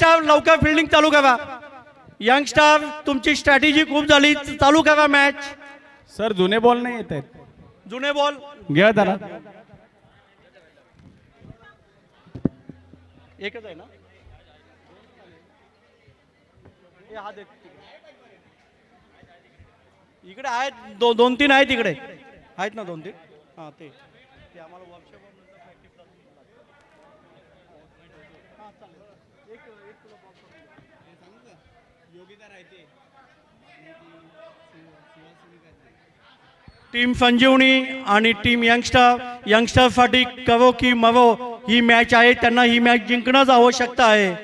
Youngster लवकर fielding चालू करा. यंगस्टार तुमची स्ट्रॅटेजी खूप झाली, चालू करा मॅच. सर जुने बॉल नाही येत आहेत. जुने बॉल घ्या त्याला. एकच आहे ना. इकडे आहेत दोन तीन आहेत, इकडे आहेत ना 2-3. हां ते आम्हाला वर्कशॉप टीम संजीवनी आणि टीम यंगस्टर साठी करो की मरो ही मॅच आहे. त्यांना ही मॅच जिंकणंच आवश्यकता आहे.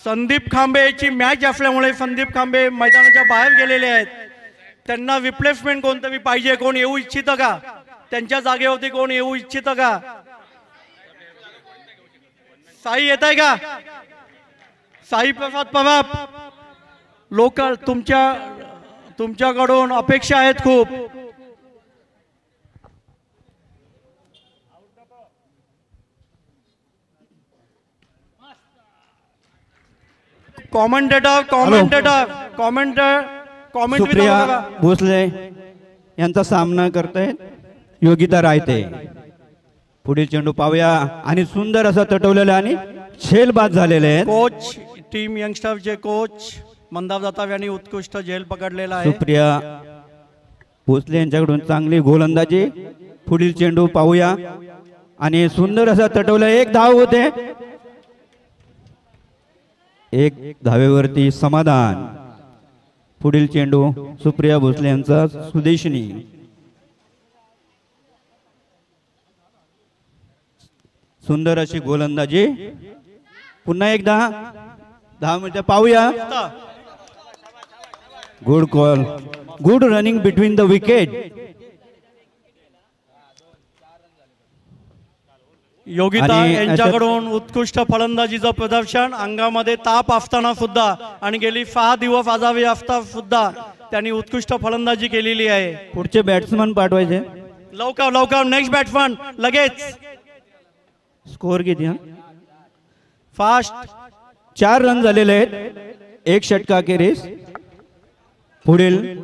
संदीप खांबेची मॅच असल्यामुळे संदीप खांबे मैदानाच्या बाहेर गेलेले आहेत. त्यांना रिप्लेसमेंट कोणतरी पाहिजे. कोण येऊ इच्छितं का? त्यांच्या जागेवरती कोण येऊ इच्छितं का? साई येत आहे का? साई प्रसाद पवार, लोकल तुमच्याकडून अपेक्षा आहेत खूप. कॉमेंट सुप्रिया भोसले यांचा सामना करतायत योगिता रायते. पुढील चेंडू पाहूया आणि सुंदर असा तटवलेला आणि झेल बाद झालेले आहेत. कोच टीम यंगस्टरचे कोच मंदार जाताव यांनी उत्कृष्ट झेल पकडलेला आहे. सुप्रिया भोसले यांच्याकडून चांगली गोलंदाजी. पुढील चेंडू पाहूया आणि सुंदर असा तटवला. एक धाव होते. एक धावेवरती समाधान. पुढील चेंडू सुप्रिया भोसले यांचा सुदेशनी. सुंदर अशी गोलंदाजी. पुन्हा एकदा 10 मिनिटं पाहूया. Good call. Good running between the wicket. Yogita यांच्याकडून उत्कृष्ट फलंदाजीचं प्रदर्शन. अंगामध्ये ताप असताना सुद्धा आणि गेली 6 दिवस आजारी असता सुद्धा त्यांनी उत्कृष्ट फलंदाजी केलेली आहे. पुढचे बॅट्समन पाठवायचे लवकर. नेक्स्ट बॅट्समन लगेच. स्कोर किती? फास्ट. 4 रन झालेले आहेत. 1 षटका खेरीज. पुढील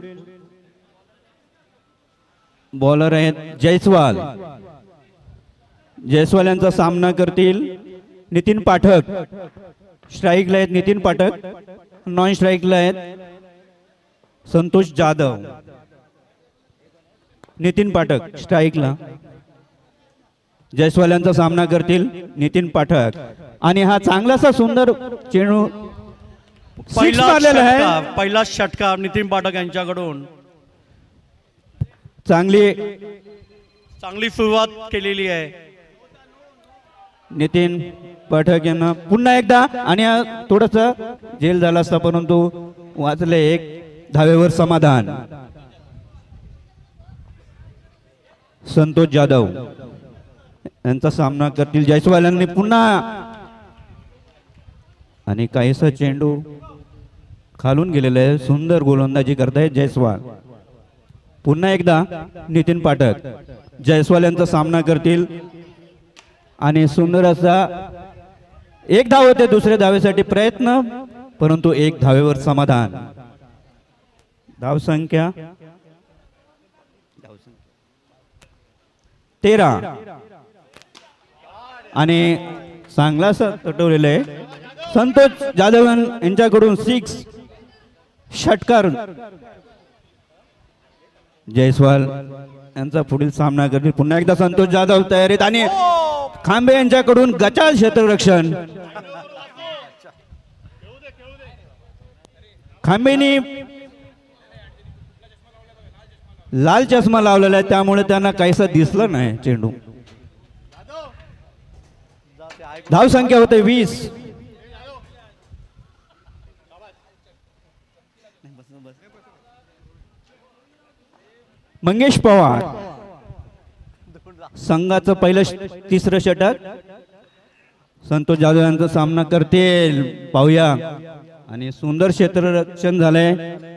बॉलर आहेत जयस्वाल. जयस्वाल यांचा सामना करतील नितीन पाठक. स्ट्राईकला आहेत नितीन पाठक. नॉन स्ट्राईकला आहेत संतोष जाधव. नितीन पाठक स्ट्राईकला. जयस्वाल यांचा सामना करतील नितीन पाठक. आणि हा चांगलासा सुंदर चेंडू पहिला षटकार नितीन पाठक यांच्याकडून. चांगली सुरुवात केलेली आहे नितीन पाठक यांना. पुन्हा एकदा आणि थोडस झेल झाला असता परंतु वाचले. 1 धावेवर समाधान. संतोष जाधव यांचा सामना करतील जयस्वाल यांनी. पुन्हा आणि काहीसा चेंडू खालून गेलेला आहे. सुंदर गोलंदाजी करतायत जयस्वाल. पुन्हा एकदा नितीन पाठक जयस्वाल यांचा सामना करतील आणि सुंदर असा 1 धाव होते. दुसऱ्या धावेसाठी प्रयत्न परंतु 1 धावेवर समाधान. धाव संख्या 13 आणि चांगला तटवलेलं आहे. संतोष जाधव यांच्याकडून 6 षटकार. जयस्वाल यांचा पुढील सामना करतील. पुन्हा एकदा संतोष जाधव तयारीत आणि खांबे यांच्याकडून गचाळ क्षेत्ररक्षण. खांबेनी लाल चष्मा लावलेला आहे त्यामुळे त्यांना काहीसा दिसलं नाही चेंडू. धाव संख्या होते 20. मंगेश पवार संघाचं पहिलं 3रं षटक. संतोष जाधव यांचा सामना करतील पाहूया. आणि सुंदर क्षेत्ररक्षण झालंय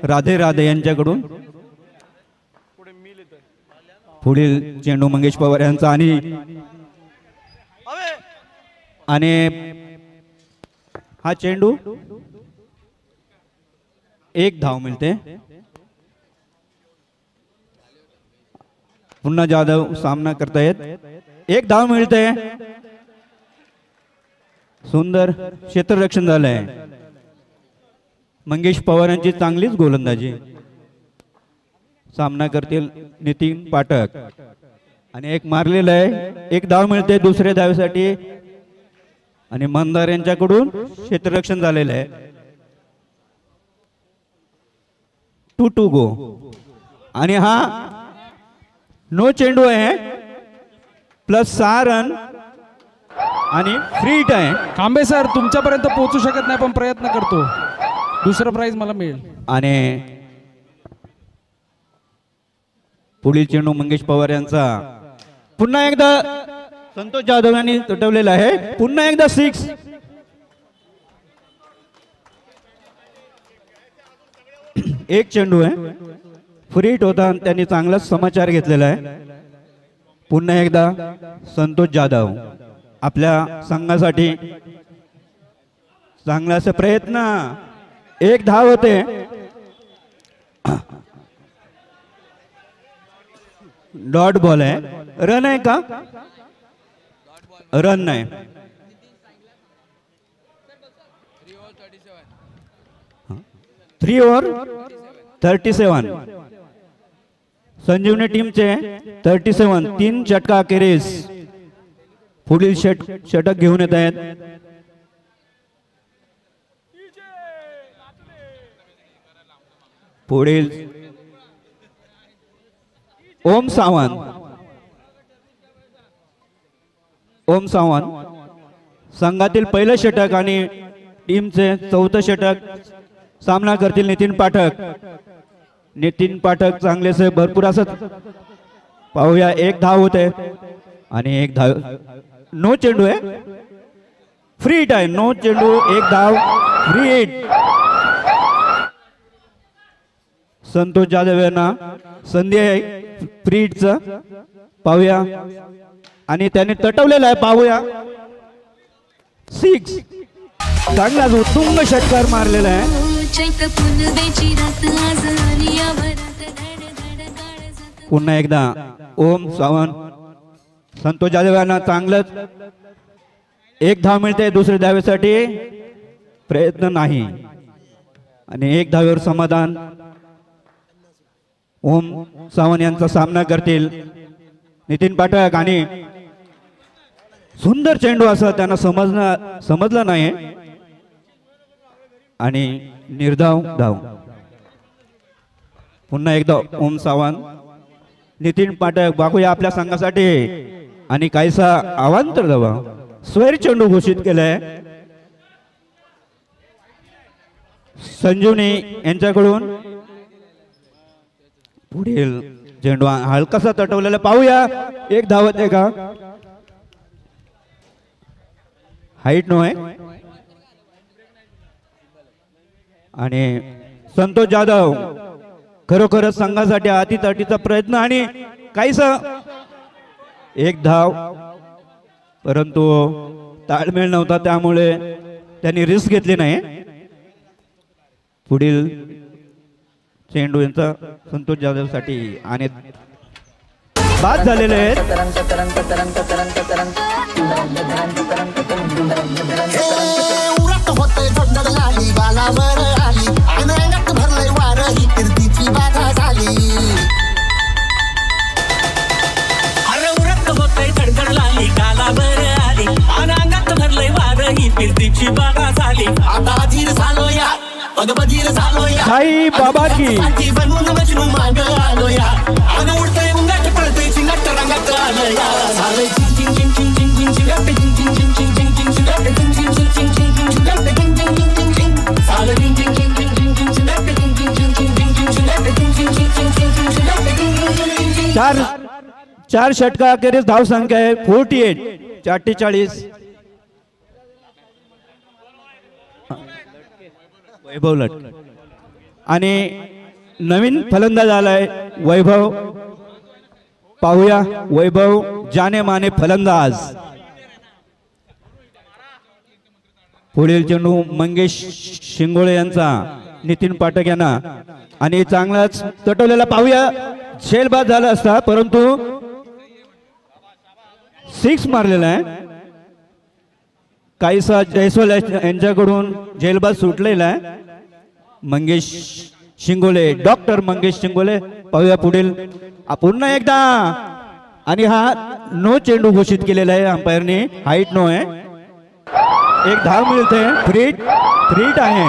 राधे राधे यांच्याकडून. पुढील चेंडू मंगेश पवार यांचा आणि हा चेंडू एक धाव मिळते. पुन्हा जाधव सामना करतायत. एक धाव मिळते. सुंदर क्षेत्ररक्षण झालंय. मंगेश पवार यांची चांगलीच गोलंदाजी. सामना करतील नितीन पाठक आणि एक मारलेला आहे. एक धाव मिळते दुसऱ्या धावेसाठी आणि मंदार यांच्याकडून क्षेत्ररक्षण झालेलं आहे. 2-2 गो. आणि हा नो चेंडू आहे प्लस 6 रन आणि फ्री हिट आहे. कांबे सर तुमच्यापर्यंत पोहोचू शकत नाही पण प्रयत्न करतो. दुसरं प्राइज मला मिळेल. आणि पुढील चेंडू मंगेश पवार यांचा. पुन्हा एकदा संतोष जाधव यांनी तटवलेला आहे. पुन्हा एकदा 6. एक चेंडू आहे फ्री हिट होता आणि त्यांनी चांगलाच समाचार घेतलेला आहे. पुन्हा एकदा संतोष जाधव आपल्या संघासाठी चांगला असा प्रयत्न. एक धाव होते. डॉट बॉल आहे. रन आहे का? रन नाही. Three over 37. संजीवनी टीमचे 37. 3 षटका अखेरीस पुढील षटक घेऊन येत आहेत. पुढील ओम सावंत. ओम सावंत संघातील पहिलं षटक आणि टीमचे 4थं षटक. सामना करतील नितीन पाठक. नितीन पाठक चांगलेसे भरपूर असत. पाहूया. एक धाव होते आणि एक धाव. नो चेंडू आहे फ्री हिट आहे. नो चेंडू एक धाव फ्री हिट. संतोष जाधव यांना संधी आहे फ्री हिटचा. पाहूया. आणि त्याने तटवलेला आहे. पाहूया. 6. चांगलाच उत्तुंग षटकार मारलेला आहे. पुन्हा एकदा ओम सावंत संतोष जाधव यांना चांगलंच. एक धाव मिळते दुसऱ्या धावेसाठी. प्रयत्न नाही आणि एक धावेवर समाधान. ओम सावंत यांचा सामना करतील नितीन पाठक. आणि सुंदर चेंडू असं त्यांना समजलं नाही आणि निर्धाव धाव. पुन्हा एकदा ओम सावंत नितीन पाठक. बाकूया आपल्या संघासाठी आणि काहीसा अवांतर धावा. स्वैर चेंडू घोषित केलाय संजीवनी यांच्याकडून. पुढील चेंडू हलकासा तटवलेला. पाहूया. एक धावत आहे का? हाईट नो आहे. आणि संतोष जाधव खरोखरच संघासाठी अटीतटीचा प्रयत्न आणि काहीसा एक धाव परंतु ताळमेळ नव्हता त्यामुळे त्यांनी रिस्क घेतली नाही. पुढील चेंडू यांचा संतोष जाधव साठी आणि बाद झालेले आहेत. साई बाबा की चार षटका अखेरीस धाव संख्या आहे 48. 44. वैभव लट आणि नवीन फलंदाज आलाय वैभव. पाहूया वैभव जाने माने फलंदाज. पुढील चेंडू मंगेश शिंगोळे यांचा नितीन पाठक यांना आणि चांगलाच तटवलेला. पाहूया झेलबाद झाला असता परंतु 6 मारलेला आहे. काहीसा जयस्वाल यांच्याकडून झेलबाद सुटलेला आहे. मंगेश शिंगोले, डॉक्टर मंगेश शिंगोले. पाहूया पुढील पुन्हा एकदा आणि हा नो चेंडू घोषित केलेला आहे अंपायरने. हाईट नो आहे. एक धाव मिळते. फ्रीट आहे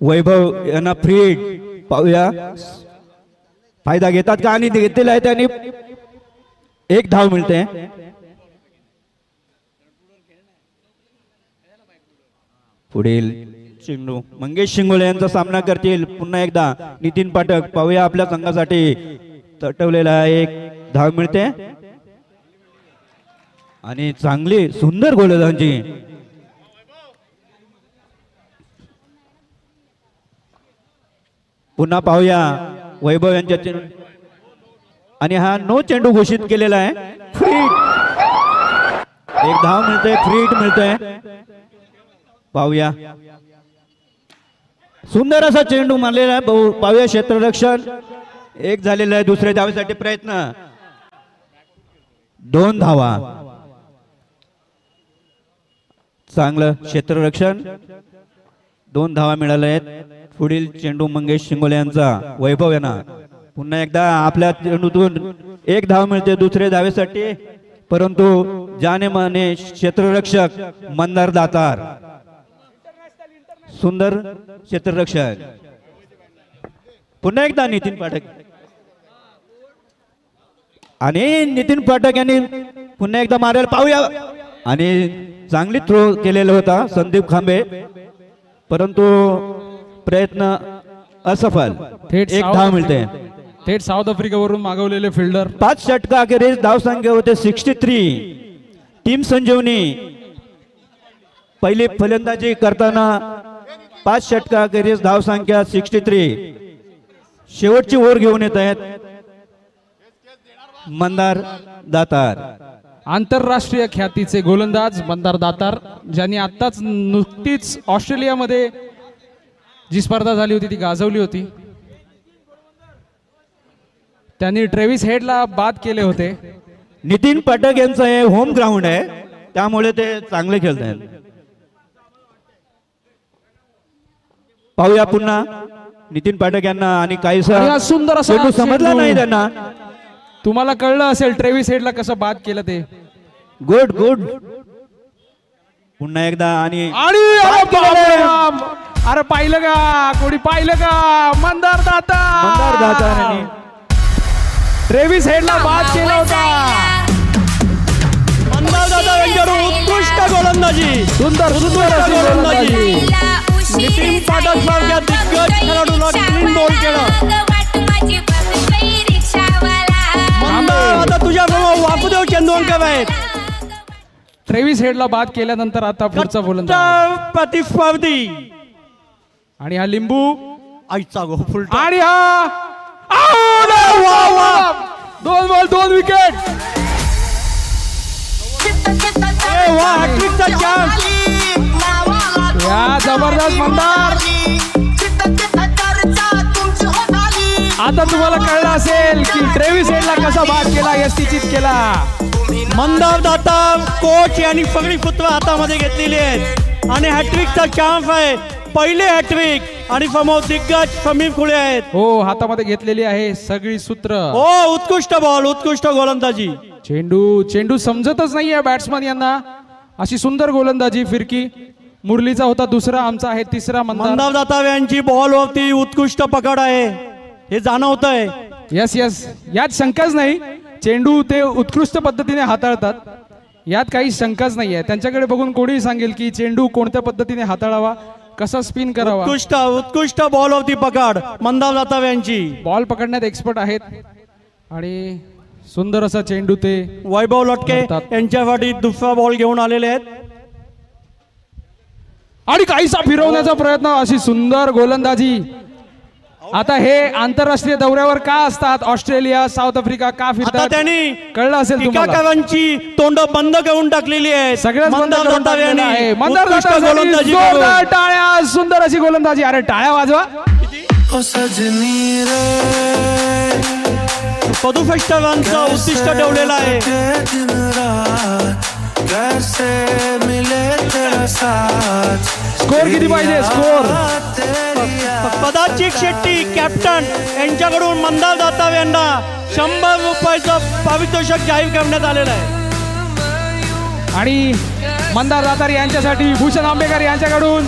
वैभव यांना फ्रीट. पाहूया फायदा घेतात का आणि घेतलेला आहे त्यांनी. एक धाव मिळते. पुढील चेंडू मंगेश शिंगोळे यांचा सामना करतील पुन्हा एकदा नितीन पाठक. पाहूया आपल्या संघासाठी तटवलेला एक धाव मिळते आणि चांगली सुंदर गोलंदाजी. पुन्हा पाहूया वैभव यांच्या आणि हा नो चेंडू घोषित केलेला आहे. फ्रीट. एक धाव मिळते. फ्रीट मिळते. पाहूया सुंदर असा चेंडू मारलेला आहे. पाहूया क्षेत्ररक्षण एक झालेला आहे. दुसऱ्या धावेसाठी प्रयत्न. 2 धावा. चांगलं क्षेत्ररक्षण. 2 धावा मिळाल्या आहेत. पुढील चेंडू मंगेश शिंगोले यांचा वैभव यांना पुन्हा एकदा आपल्या चेंडूतून एक धाव मिळते दुसऱ्या धावेसाठी परंतु जाने माने क्षेत्ररक्षक मंदार दातार. सुंदर क्षेत्ररक्षक. पुन्हा एकदा नितीन पाठक आणि नितीन पाठक यांनी पुन्हा एकदा मारेल. पाहूया आणि चांगली थ्रो केलेला होता संदीप खांबे परंतु प्रयत्न असफल. एक धाव मिळते. थेट साऊथ आफ्रिकेवरून मागवलेले फिल्डर. 5 षटका अखेरीस धावसंख्या होते 63. टीम संजीवनी पहिली फलंदाजी करताना 5 षटका अखेरीस धावसंख्या 63. शेवटची ओव्हर घेऊन येत आहेत मंदार दातार. आंतरराष्ट्रीय ख्यातीचे गोलंदाज मंदार दातार ज्यांनी आत्ताच नुकतीच ऑस्ट्रेलियामध्ये जी स्पर्धा झाली होती ती गाजवली होती. त्यांनी ट्रेव्हिस हेडला बाद केले होते. नितीन पाठक यांचं हे होम ग्राउंड आहे त्यामुळे ते चांगले खेळत आहेत. पाहूया पुन्हा नितीन पाठक यांना आणि काहीसा सुंदर असा समजला नाही त्यांना. तुम्हाला कळलं असेल ट्रेव्हिस हेडला कसं बाद केलं ते. Good good. पुन्हा एकदा आणि अरे पाहिलं का कोणी पाहिलं का मंदार दातार ट्रेव्हिस हेडला बाद केला होता. मंदार दातार यांच्यावर उत्कृष्ट गोलंदाजी. सुंदर गोलंदाजी. नितीन पाठक सारख्या दिग्गज खेळाडूला क्लीन बॉल केलं. आता तुझ्या वासुदेव चंदवंकर आहेत. ट्रेव्हिस हेडला बाद केल्यानंतर आता पुढचा गोलंदाज प्रतिस्पर्धी आणि हा लिंबू आईचा गो फुल आणि हा 2 बॉल 2 विकेट. या जबरदस्त मंदार. आता तुम्हाला कळलं असेल की ट्रेव्हिस हेडला कसा बाद केला यष्टीचित केला. मंदार दातार कोच यांनी सगळी सूत्र हातामध्ये घेतलेली आहेत आणि हॅट्रिकचा चान्स आहे. पहिले हॅट्रिक आणि समोर दिग्गज समीर खुळे आहेत. हो हातामध्ये घेतलेली आहे सगळी सूत्र. हो उत्कृष्ट बॉल उत्कृष्ट गोलंदाजी. चेंडू समजतच नाहीये बॅट्समन यांना. अशी सुंदर गोलंदाजी फिरकी. मुरलीचा होता दुसरा आमचा आहे तिसरा मंदार दातार यांची बॉल वरती उत्कृष्ट पकड आहे हे जाणवत आहे. यस यात शंकाच नाही. चेंडू ते उत्कृष्ट पद्धतीने हाताळतात यात काही शंकाच नाही आहे. त्यांच्याकडे बघून कोणीही सांगेल की चेंडू कोणत्या पद्धतीने हाताळावा कसा स्पिन करावा. उत्कृष्ट बॉल वरती पकड मंदार दातार यांची. बॉल पकडण्यात एक्सपर्ट आहेत आणि सुंदर असा चेंडू ते वैभव लटके यांच्यासाठी दुसरा बॉल घेऊन आलेले आहेत. आणि काहीसा फिरवण्याचा प्रयत्न, अशी सुंदर गोलंदाजी. आता हे आंतरराष्ट्रीय दौऱ्यावर का असतात, ऑस्ट्रेलिया साऊथ आफ्रिका का आता फिरतात, त्यांनी कळलं असेल तुम्हाला. टीकाकारांची तोंड बंद करून टाकलेली आहे. सगळ्याच बंद मंदार करून दातावे टाकलेलं आहे. यांनी मंदार उत्कृष्ट दातावेसाठी गोलंदाजी जोरदार करून. टाळ्या, सुंदर अशी गोलंदाजी. अरे टाळ्या वाजवा. सदुसष्ट रनचा उद्दिष्ट ठेवलेला आहे. स्कोर किती पाहिजे, स्कोर. पदाचिक शेट्टी कॅप्टन यांच्याकडून मंदार दातावे यांना 100 रुपयाचं पारितोषिक जाहीर करण्यात आलेलं आहे. आणि मंदार दातार यांच्यासाठी भूषण आंबेकर यांच्याकडून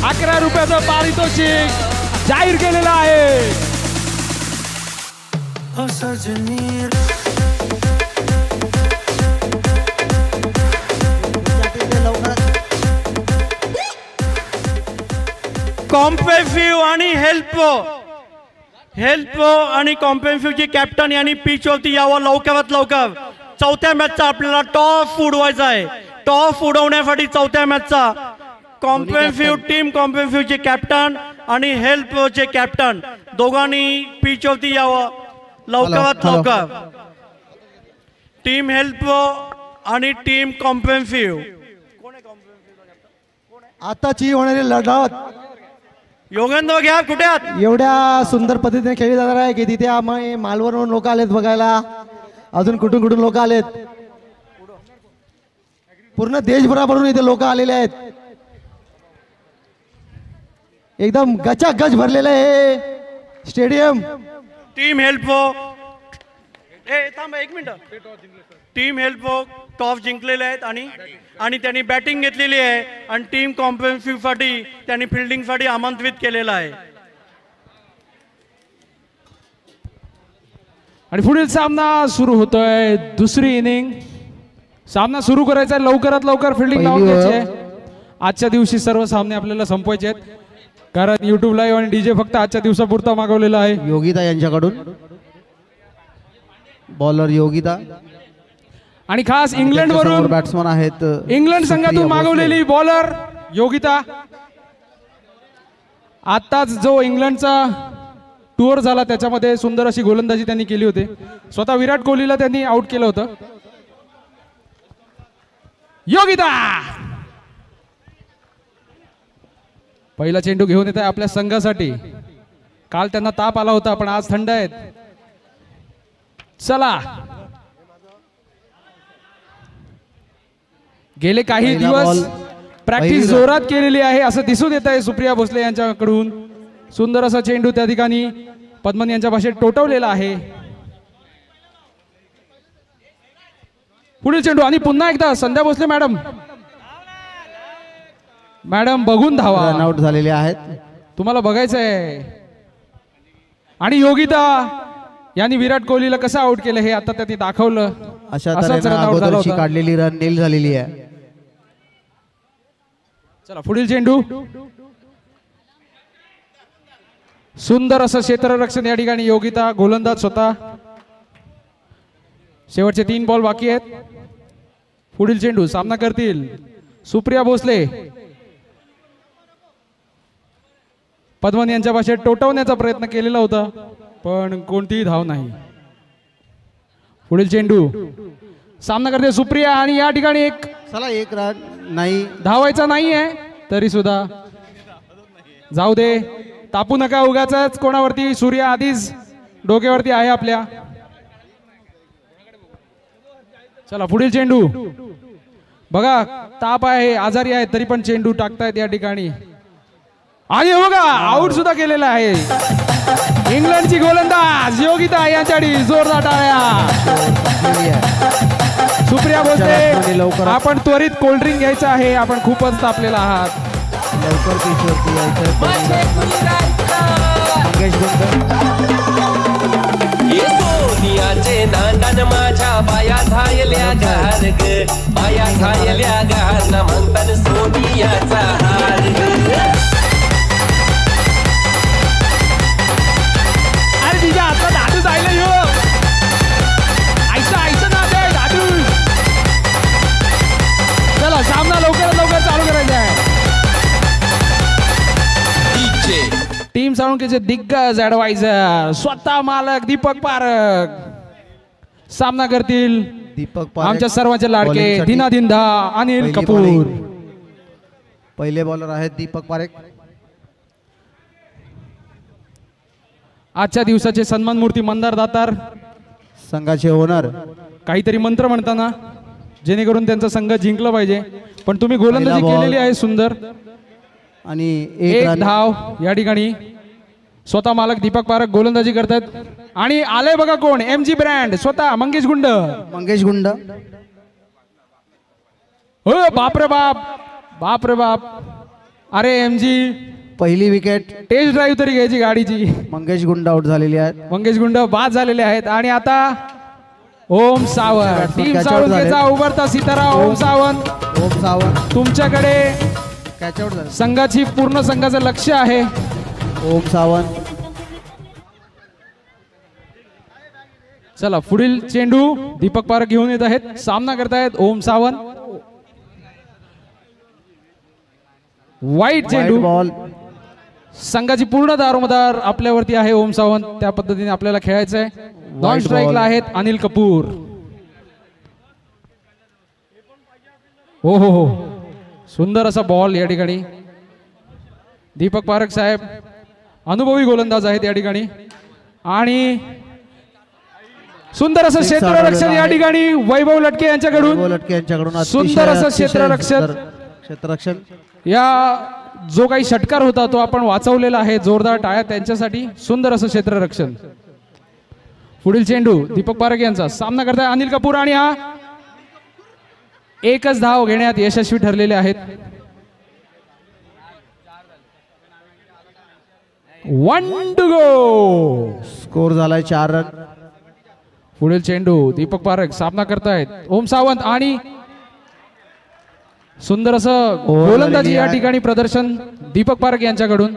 11 रुपयाचं पारितोषिक जाहीर केलेलं आहे. कॉम्पेन्सिव्ह आणि हेल्प आणि कॉम्पेन्सिव्हची कॅप्टन यांनी पिचवरती यावं लवकरात लवकर. चौथ्या मॅचचा आपल्याला टॉप उडवायचा आहे. टॉप उडवण्यासाठी चौथ्या मॅचचा टीम कॉम्पेन्सिव्हचे कॅप्टन आणि हेल्पचे कॅप्टन दोघांनी पिचवरती यावं लवकरात लवकर. टीम हेल्प आणि टीम कॉम्पेन्सिव्ह. आताची होणारी लढत योगेंद्र घ्या, कुठे आहात? एवढ्या सुंदर पद्धतीने खेळली जाणार आहे की तिथे आम्ही मालवणवरून लोक आलेत बघायला, अजून कुठून कुठून लोक आलेत, पूर्ण देशभरावरून इथे लोक आलेले आहेत. एकदम गचागच भरलेलं आहे स्टेडियम. टीम हेल्प थांबा एक मिनिट. टीम हेल्प टॉस जिंकलेले आहेत आणि त्यांनी बॅटिंग घेतलेली आहे आणि टीम कॉम्पेन्सिव्ह साठी त्यांनी फिल्डिंग साठी आमंत्रित केलेलं आहे. आणि पुढील सामना सुरू होतोय, दुसरी इनिंग. सामना सुरू करायचा आहे, लवकरात लवकर फिल्डिंग लावून घ्यायची आहे. आजच्या दिवशी सर्व सामने आपल्याला संपवायचे आहेत, कारण युट्यूब लाईव्ह आणि डीजे फक्त आजच्या दिवसापुरता मागवलेला आहे. योगिता यांच्याकडून बॉलर योगिता आणि खास इंग्लंड वरून बॅट्समन आहेत, इंग्लंड संघातून मागवलेली बॉलर योगिता. आताच जो इंग्लंडचा टूर झाला त्याच्यामध्ये सुंदर अशी गोलंदाजी त्यांनी केली होती. स्वतः विराट कोहलीला त्यांनी आउट केलं होतं. योगिता पहिला चेंडू घेऊन येत आहे आपल्या संघासाठी. काल त्यांना ताप आला होता पण आज थंड आहेत. चला, गेले काही दिवस प्रॅक्टिस जोरात केलेली आहे असं दिसून येत आहे सुप्रिया भोसले यांच्याकडून. सुंदर असा चेंडू त्या ठिकाणी पद्मन यांच्या भाषेत टोटवलेला आहे. पुढील चेंडू आणि पुन्हा एकदा संध्या भोसले मॅडम बघून धावा. रनआउट झालेले आहेत, तुम्हाला बघायचं आहे. आणि योगिता यांनी विराट कोहलीला कसं आउट केलं हे आता त्यांनी दाखवलं. अशा असाच तऱ्हेने run out झाला अगोदरची होता. काढलेली रन नील झालेली आहे. चला पुढील चेंडू. सुंदर असं क्षेत्ररक्षण या ठिकाणी योगिता, गोलंदाज स्वतः. शेवटचे 3 बॉल बाकी आहेत. पुढील चेंडू सामना करतील सुप्रिया भोसले. पद्मन यांच्या भाषेत टोटवण्याचा प्रयत्न केलेला होता पण कोणतीही धाव नाही. पुढील चेंडू सामना करते सुप्रिया आणि या ठिकाणी एक चला एक रन नाही, धावायचा नाहीये तरी सुद्धा जाऊ दे. तापू नका उगाच कोणावरती. सूर्य आधीच डोक्यावरती आहे आपल्या. चला पुढील चेंडू. बघा ताप आहे, आजारी आहे तरी पण चेंडू टाकतायत या ठिकाणी. आणि बघा आउट सुद्धा केलेला आहे. इंग्लंडची गोलंदाज योगिता यांच्यासाठी जोरदार टाळ्या. सुप्रिया भोसले आपण त्वरित कोल्ड्रिंक घ्यायचं आहे, आपण खूपच तापलेला आहात. लवकर पिचवरती यायचं. मंगेश सोनियाचे नांदन माझ्या बाया झायल्या गार ग, बाया झायल्या गार न म्हणतात सोनियाचा हार ग. अरे तिच्या हातात दादू जायला यो. आयचं ना ते दादू. चला सामना लवकरात लवकर चालू करायचा आहे. मिरवणुकीचे दिग्गज ऍडवायझर स्वतः मालक दीपक पारख सामना करतील दीपक पारेख आमच्या सर्वांचे लाडके bowling साठी दिनादिंदा अनिल पहिली कपूर bowling. पहिले बॉलर आहेत दीपक पारेख. आजच्या दिवसाचे सन्मान मूर्ती मंदार दातार संघाचे ओनर काहीतरी मंत्र म्हणताना जेणेकरून त्यांचा संघ जिंकला पाहिजे पण तुम्ही गोलंदाजी पहिला ball. केलेली आहे सुंदर आणि एक रन. धाव या ठिकाणी स्वतः मालक दीपक पारख गोलंदाजी करतात आणि आले बघा कोण MG ब्रँड स्वतः मंगेश गुंड मंगेश गुंड. हो बापरे बाप बापरे बाप अरे MG पहिली विकेट टेस्ट ड्राईव्ह तरी घ्यायची गाडीची मंगेश गुंड आउट झालेली आहेत. मंगेश गुंड बाद झालेले आहेत आणि आता ओम सावंत टीम catch out साळुंकेचा झाले. उभरता सितारा ओम सावंत ओम सावंत तुमच्याकडे कॅच आउट झाले. संघाची पूर्ण संघाचं लक्ष आहे ओम सावंत. चला पुढील चेंडू दीपक पारख घेऊन येत आहेत सामना करतायत ओम सावंत वाईट चेंडू बॉल. संघाची पूर्ण दारोमदार आपल्यावरती आहे ओम सावंत त्या पद्धतीने आपल्याला खेळायचं आहे नॉन स्ट्राईकला आहेत अनिल कपूर हो हो हो सुंदर असा बॉल या ठिकाणी दीपक पारख साहेब अनुभवी गोलंदाज आहेत या ठिकाणी आणि सुंदर असं क्षेत्ररक्षण या ठिकाणी वैभव लटके यांच्याकडून लटके यांच्याकडून अतिशय- सुंदर असं अतिशय क्षेत्ररक्षण. सुंदर क्षेत्ररक्षण. या जो काही षटकार होता तो आपण वाचवलेला आहे जोरदार टाळ्या त्यांच्यासाठी सुंदर असं क्षेत्ररक्षण पुढील चेंडू दीपक पारख यांचा सामना करताय अनिल कपूर आणि हा एकच धाव घेण्यात यशस्वी ठरलेले आहेत 1 to go स्कोर झालाय 4 रन. पुढील चेंडू दीपक पारख सामना करतायत ओम सावंत आणि सुंदर असं गोलंदाजी या ठिकाणी प्रदर्शन दीपक पारख यांच्याकडून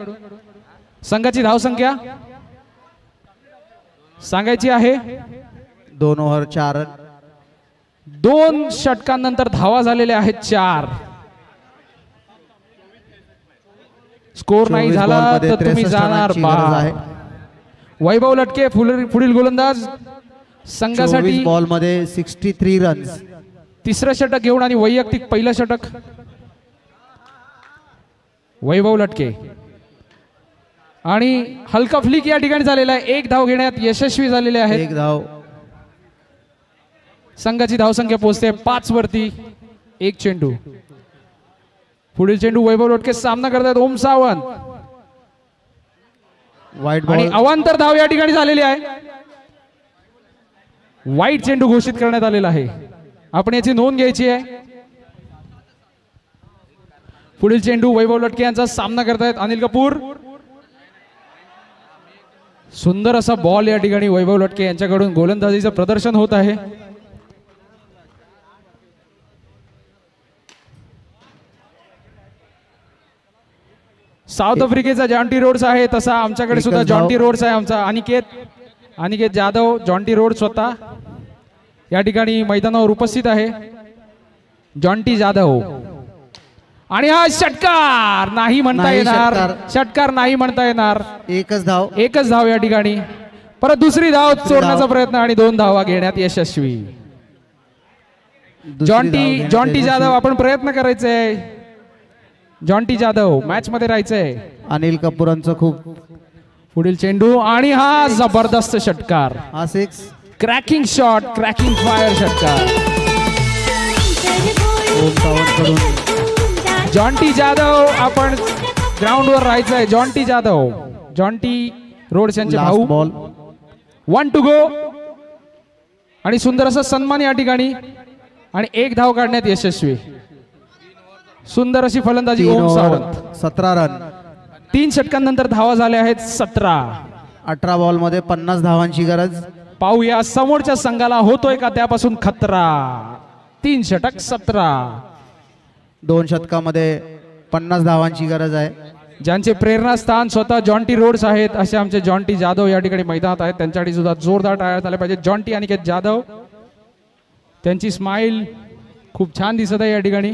संघाची धावसंख्या सांगायची आहे 2 ओव्हर 4 रन. 2 षटकांनंतर धावा झालेल्या आहेत 4 स्कोर नाही 24 झाला बॉलमध्ये तर तुम्ही 63 जाणार रनांची गरज आहे. वैभव लटके पुढील गोलंदाज 24 संघासाठी बॉल मध्ये 63 रन्स. तिसरं षटक घेऊन आणि वैयक्तिक पहिलं षटक वैभव लटके आणि हलका फ्लिक या ठिकाणी झालेला आहे 1 धाव घेण्यात यशस्वी झालेले आहेत 1 धाव. संघाची धावसंख्या पोहोचते 5 वरती 1 चेंडू पुढील चेंडू वैभव लटके सामना करतात ओम सावंत वाईट आणि बॉल. अवांतर धाव या ठिकाणी झालेली आहे वाईट चेंडू घोषित करण्यात आलेला आहे आपण याची नोंद घ्यायची आहे पुढील चेंडू वैभव लटके यांचा सामना करतायत अनिल कपूर सुंदर असा बॉल या ठिकाणी वैभव लटके यांच्याकडून गोलंदाजीचं प्रदर्शन होत आहे साऊथ आफ्रिकेचा जॉन्टी रोड्स आहे तसा आमच्याकडे सुद्धा एकच धाव. जॉन्टी रोड्स आहे आमचा अनिकेत जाधव जॉन्टी रोड स्वतः या ठिकाणी मैदानावर उपस्थित आहे जॉन्टी जाधव आणि हा षटकार नाही म्हणता नाही येणार षटकार. षटकार नाही म्हणता येणार 1च धाव. एकच धाव या ठिकाणी परत दुसरी धाव चोरण्याचा धाव. प्रयत्न आणि 2 धावा घेण्यात यशस्वी दुसरी धाव घेण्यात जॉन्टी यशस्वी. जाधव आपण प्रयत्न करायचे जॉन्टी जाधव मॅच मध्ये राहायचंय अनिल कपूरांचं खूप. पुढील चेंडू आणि हा जबरदस्त षटकार हा 6. क्रॅकिंग शॉट क्रॅकिंग फायर षटकार ओम सावंत कडून जॉन्टी जाधव आपण ग्राउंडवर राहायचंय जॉन्टी जाधव जॉन्टी रोड्स यांचे लास्ट भाऊ बॉल. 1 to go आणि सुंदर असा सन्मान या ठिकाणी आणि 1 धाव काढण्यात यशस्वी सुंदर अशी फलंदाजी 3 ओम ओव्हर सावंत 17 रन. 3 षटकांनंतर धावा झाल्या आहेत 17 18 बॉल मध्ये 50 धावांची गरज. पाहूया समोरच्या संघाला होतोय का त्यापासून खतरा 3 षटक 17 2 षटकामध्ये 50 धावांची गरज आहे. ज्यांचे प्रेरणास्थान स्वतः जॉन्टी रोड्स आहेत असे आमचे जॉन्टी जाधव या ठिकाणी मैदानात आहेत त्यांच्यासाठी सुद्धा जोरदार टाळ्या झाल्या पाहिजे जॉन्टी अनिकेत जाधव त्यांची स्माइल खूप छान दिसत आहे या ठिकाणी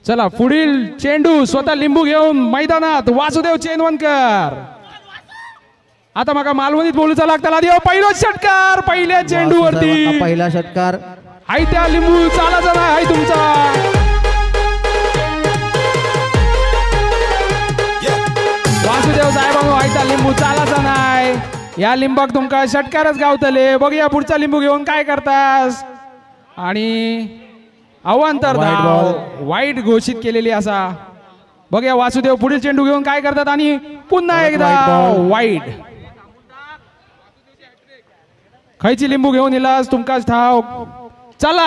चला पुढील चेंडू स्वतः लिंबू घेऊन मैदानात वासुदेव चेनवनकर आता मग मालवणीत बोलूचा लागताला देव पहिला षटकार पहिल्या चेंडूवरती पहिला षटकार हाय त्या लिंबू चालाचा नाही हाय तुमचा वासुदेव साहेबांनो हाय त्या लिंबू चालाचा नाही या लिंबाक तुमका षटकारच गावतले बघूया पुढचा लिंबू घेऊन काय करतास आणि अवांतर धाव वाईट घोषित केलेली असा बघूया वासुदेव पुढील चेंडू घेऊन काय करतात आणि पुन्हा एकदा वाईट खायची लिंबू घेऊन इलास तुमकाच ठाव चला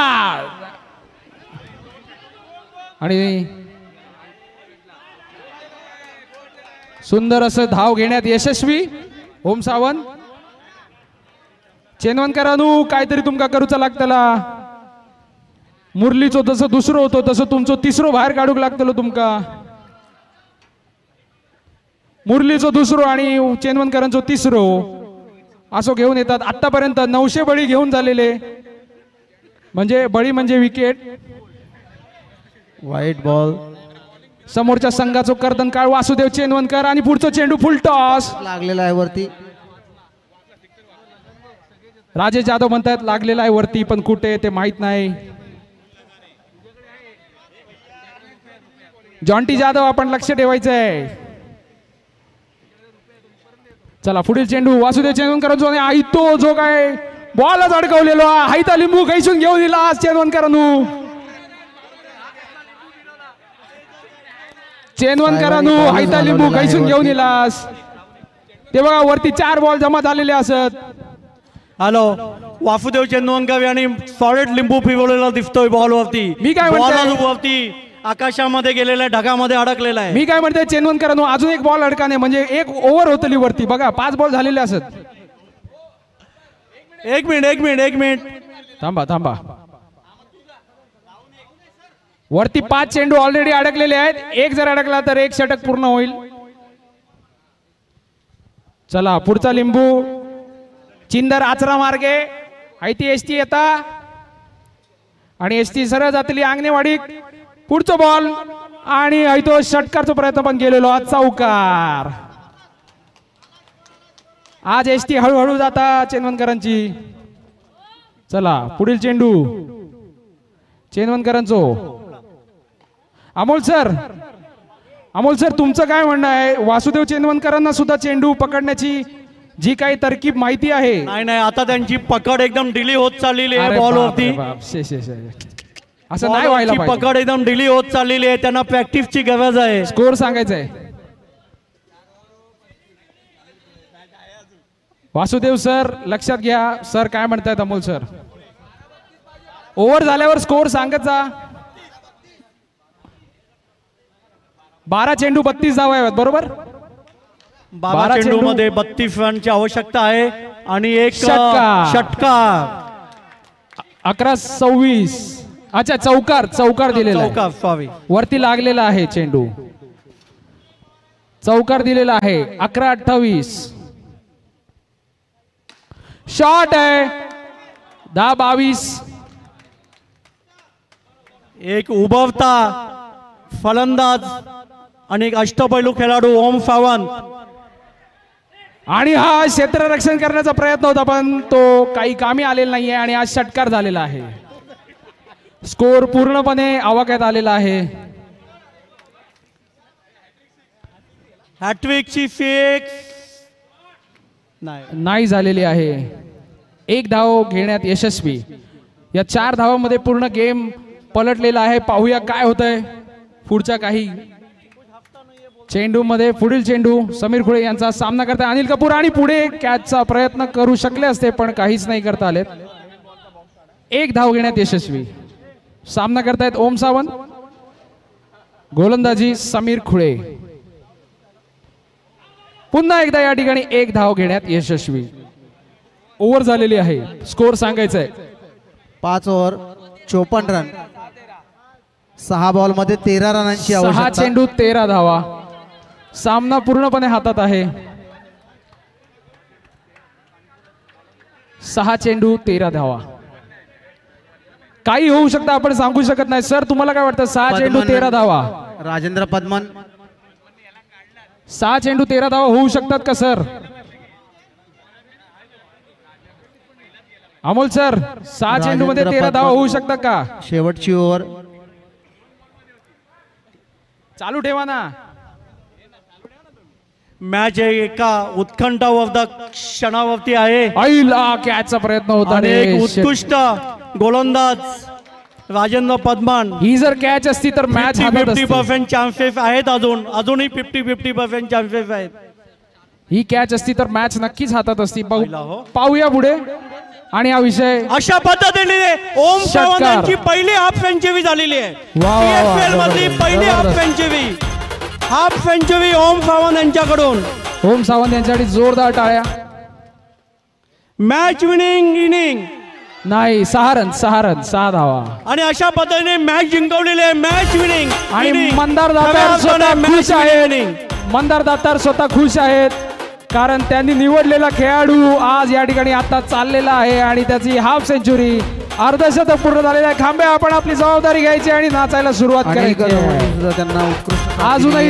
आणि सुंदर असं धाव घेण्यात यशस्वी ओम सावंत चेनवनकरांनो काहीतरी तुमका करूचा लागतला मुरलीचो जसं दुसरं होतं तसं तुमचं तिसरं बाहेर काढूक लागतलो तुमका मुरलीचो दुसरं आणि चेनवनकरांचो तिसरं असं घेऊन येतात आतापर्यंत 900 बळी घेऊन झालेले म्हणजे बळी म्हणजे विकेट वाईट बॉल समोरच्या संघाचो कर्तन काळ वासुदेव चेनवनकर आणि पुढचं चेंडू फुल टॉस लागलेला आहे वरती राजेश जाधव म्हणतात लागलेला आहे वरती पण कुठे ते माहित नाही जॉन्टी जाधव आपण लक्ष ठेवायचं आहे चला पुढील चेंडू वासुदेव चेनवनकर आणि आयतो जो काय बॉलच अडकवलेलो हायता लिंबू कैसून घेऊन दिला चेनवनकरांनू चेनवनकरांनू हायता लिंबू कैसून घेऊन दिलास ते बघा वरती 4 बॉल जमा झालेले असत हॅलो वासुदेव चेंदवनकर यांनी सॉलिड लिंबू फिरवलेला दिसतोय बॉलवरती मी काय म्हणतोय? बॉलवरती आकाशामध्ये गेलेला आहे ढगामध्ये अडकलेला आहे मी काय म्हणते चेनवनकरांनू अजून एक बॉल अडकाने म्हणजे एक ओव्हर होतली वरती बघा 5 बॉल झालेले असत एक मिनिट थांबा थांबा वरती 5 चेंडू ऑलरेडी अडकलेले आहेत एक जर अडकला तर एक षटक पूर्ण होईल चला पुढचा लिंबू चिंदर आचरा मार्गे आयती एसटी येता आणि एसटी सरळ जातली आंगणेवाडी पुढचा बॉल आणि तो षटकारचा प्रयत्न पण केलेलो आज चौकार आज एसटी हळूहळू जाता चेनवनकरांची चला पुढील चेंडू चेनवनकरांचो अमोल सर तुमचं काय म्हणणं आहे वासुदेव चेनवनकरांना सुद्धा चेंडू पकडण्याची जी काही तरकीब माहिती आहे नाही आता त्यांची पकड एकदम डिली होत चाललेली आहे अरे बॉलवरती बाप रे बाप. शे, शे, शे. असं नाही व्हायला बॉलवरची पाहिजे पकड एकदम डिली होत चाललेली आहे त्यांना प्रॅक्टिसची गरज आहे स्कोर सांगायचा आहे वासुदेव सर लक्षात घ्या सर काय म्हणतायत अमोल सर ओव्हर झाल्यावर स्कोर सांगत जा 12 चेंडू 32 धावा आहेत बरोबर 12 चेंडू मध्ये 32 रनची आवश्यकता आहे आणि एक षटकार. षटकार 11-26 अच्छा चौकार दिलेला आहे. चौकार सॉरी वरती लागलेला आहे चेंडू चौकार दिलेला आहे 11-28 शॉट आहे 10-22 एक उभवता फलंदाज आणि एक अष्टपैलू खेळाडू ओम सावंत आणि हा क्षेत्ररक्षण करण्याचा प्रयत्न होता पण तो काही कामी आलेला नाहीये आणि आज षटकार झालेला आहे स्कोर पूर्णपणे आवाक्यात आलेला आहे हॅट्रिकची फिक्स नाही झालेली आहे एक धाव घेण्यात यशस्वी या 4 धावांमध्ये पूर्ण गेम पलटलेला आहे पाहूया काय होतंय पुढच्या काही चेंडू मध्ये पुढील चेंडू समीर खुळे यांचा सामना करताय अनिल कपूर आणि पुढे कॅचचा प्रयत्न करू शकले असते पण काहीच नाही करता आले एक धाव घेण्यात यशस्वी सामना करतायत ओम सावंत गोलंदाजी समीर खुळे पुन्हा एकदा या ठिकाणी एक धाव घेण्यात यशस्वी ओव्हर झालेली आहे स्कोर सांगायचा आहे 5 ओव्हर 54 रन 6 बॉल मध्ये 13 रनांची 6 आवश्यकता चेंडू 13 धावा सामना पूर्णपणे हातात आहे 6 चेंडू 13 धावा काही होऊ शकतं आपण सांगू शकत नाही सर तुम्हाला काय वाटतं 6 चेंडू 13 धावा राजेंद्र पद्मन 6 चेंडू 13 धावा होऊ शकतात का सर अमोल सर 6 चेंडू मध्ये 13 धावा होऊ शकतात का? शेवटची ओव्हर. चालू ठेवा ना. मॅच एका उत्कंठावरती क्षणावरती आहे आईला कॅचचा प्रयत्न होता आणि रे. एक उत्कृष्ट गोलंदाज राजेंद्र पद्मान. ही जर कॅच असती तर मॅच हातात असती. 50% चान्सेस आहेत, अजूनही 50% चान्सेस आहेत. ही कॅच असती तर मॅच नक्कीच हातात असती. पाहिला हो. पाहूया पुढे. आणि हा विषय अशा पद्धतीने ओम षटकार. सावंत यांची पहिली हाफ सेंचुरी झालेली आहे. वा, वा, वा. PSL मधली पहिली हाफ सेंचुरी. हाफ सेंचुरी ओम सावंत यांच्याकडून. ओम सावंत यांच्यासाठी जोरदार टाळ्या. मॅच विनिंग इनिंग नाही 6 रन 6 धावा. आणि अशा पद्धतीने मॅच जिंकवलेली आहे. मॅच विनिंग आणि मंदार दातार स्वतः खुश आहेत. मंदार दातार स्वतः खुश आहेत कारण त्यांनी निवडलेला खेळाडू आज या ठिकाणी आता चाललेला आहे आणि त्याची हाफ सेंचुरी अर्धशतक पूर्ण झालेलं आहे. खांबे आपण आपली जबाबदारी घ्यायची आणि नाचायला सुरुवात करायची. त्यांना उत्कृष्ट अजूनही